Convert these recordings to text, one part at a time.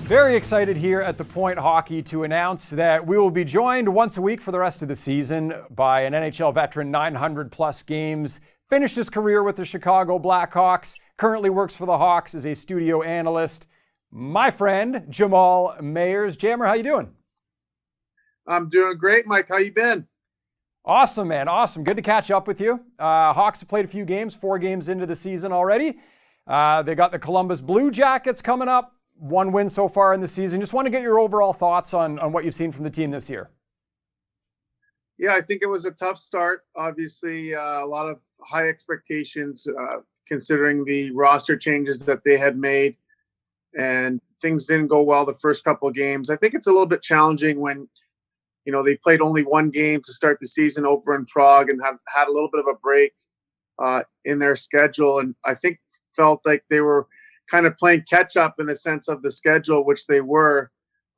Very excited here at The Point Hockey to announce that we will be joined once a week for the rest of the season by an NHL veteran, 900 plus games, finished his career with the Chicago Blackhawks, currently works for the Hawks as a studio analyst. My friend, Jamal Mayers. Jammer, how you doing? I'm doing great, Mike. How you been? Awesome, man. Awesome. Good to catch up with you. Hawks have played a few games, 4 games into the season already. They got the Columbus Blue Jackets coming up. 1 win so far in the season. Just want to get your overall thoughts on what you've seen from the team this year. Yeah, I think it was a tough start. Obviously, a lot of high expectations considering the roster changes that they had made, and things didn't go well the first couple of games. I think it's a little bit challenging when, they played only 1 game to start the season over in Prague and have had a little bit of a break in their schedule. And I think felt like they were kind of playing catch up in the sense of the schedule, which they were.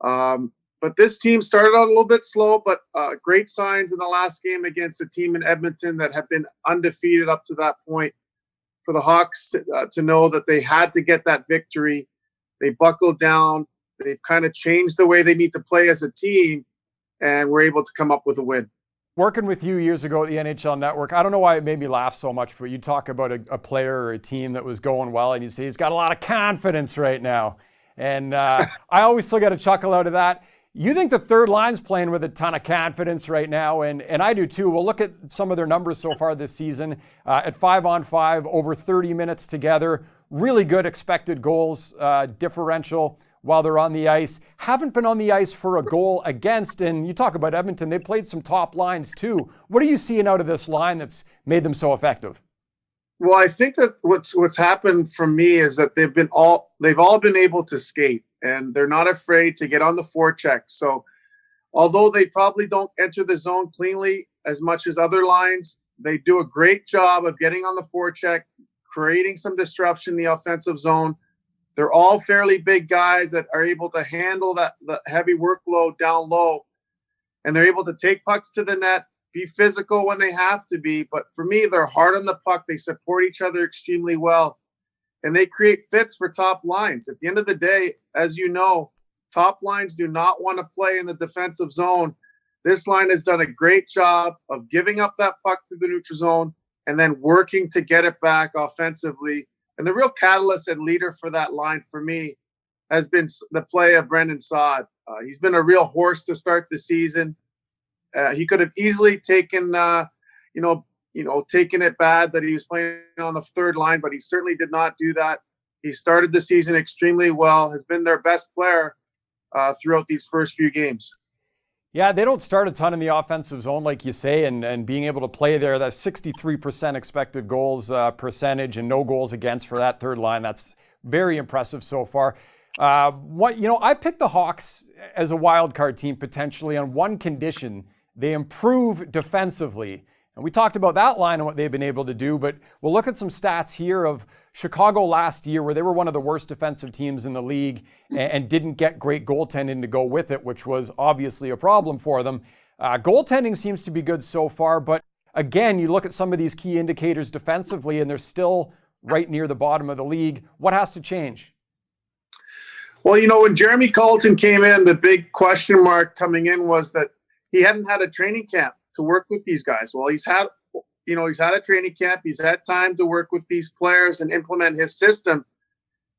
But this team started out a little bit slow, but great signs in the last game against a team in Edmonton that have been undefeated up to that point. For the Hawks to know that they had to get that victory. They buckled down. They've kind of changed the way they need to play as a team, and were able to come up with a win. Working with you years ago at the NHL Network, I don't know why it made me laugh so much, but you talk about a player or a team that was going well, and you say he's got a lot of confidence right now. And I always still get a chuckle out of that. You think the third line's playing with a ton of confidence right now, and I do too. We'll look at some of their numbers so far this season. At 5-on-5, over 30 minutes together, really good expected goals differential while they're on the ice. Haven't been on the ice for a goal against, and you talk about Edmonton, they played some top lines too. What are you seeing out of this line that's made them so effective? Well, I think that what's happened for me is that they've all been able to skate, and they're not afraid to get on the forecheck. So although they probably don't enter the zone cleanly as much as other lines, they do a great job of getting on the forecheck, creating some disruption in the offensive zone. They're all fairly big guys that are able to handle the heavy workload down low, and they're able to take pucks to the net, be physical when they have to be. But for me, they're hard on the puck. They support each other extremely well, and they create fits for top lines. At the end of the day, as you know, top lines do not want to play in the defensive zone. This line has done a great job of giving up that puck through the neutral zone and then working to get it back offensively. And the real catalyst and leader for that line for me has been the play of Brendan Saad. He's been a real horse to start the season. He could have easily taken it bad that he was playing on the third line, but he certainly did not do that. He started the season extremely well, has been their best player throughout these first few games. Yeah, they don't start a ton in the offensive zone, like you say, and being able to play there, that 63% expected goals percentage and no goals against for that third line. That's very impressive so far. I picked the Hawks as a wild card team potentially on one condition: they improve defensively. And we talked about that line and what they've been able to do, but we'll look at some stats here of Chicago last year, where they were one of the worst defensive teams in the league and didn't get great goaltending to go with it, which was obviously a problem for them. Goaltending seems to be good so far, but again, you look at some of these key indicators defensively, and they're still right near the bottom of the league. What has to change? Well, when Jeremy Colleton came in, the big question mark coming in was that he hadn't had a training camp to work with these guys. Well, he's had a training camp. He's had time to work with these players and implement his system.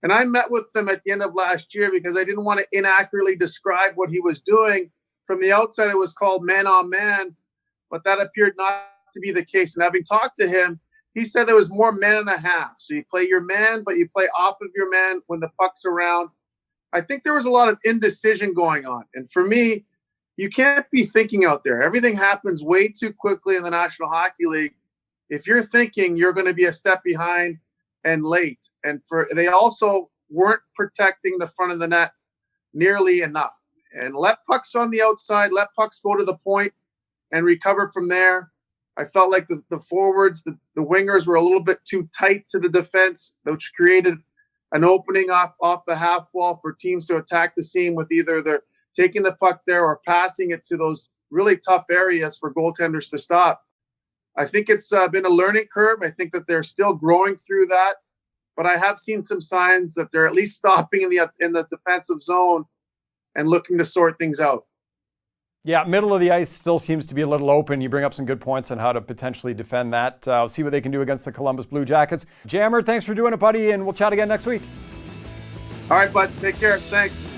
And I met with them at the end of last year because I didn't want to inaccurately describe what he was doing. From the outside, it was called man on man, but that appeared not to be the case. And having talked to him, he said there was more man and a half. So you play your man, but you play off of your man when the puck's around. I think there was a lot of indecision going on. And for me, you can't be thinking out there. Everything happens way too quickly in the National Hockey League. If you're thinking, you're going to be a step behind and late. And they also weren't protecting the front of the net nearly enough. And let pucks on the outside, let pucks go to the point and recover from there. I felt like the forwards, the wingers were a little bit too tight to the defense, which created an opening off the half wall for teams to attack the seam with either their taking the puck there or passing it to those really tough areas for goaltenders to stop. I think it's been a learning curve. I think that they're still growing through that. but I have seen some signs that they're at least stopping in the defensive zone and looking to sort things out. Yeah, middle of the ice still seems to be a little open. You bring up some good points on how to potentially defend that. I'll see what they can do against the Columbus Blue Jackets. Jammer, thanks for doing it, buddy, and we'll chat again next week. All right, bud. Take care. Thanks.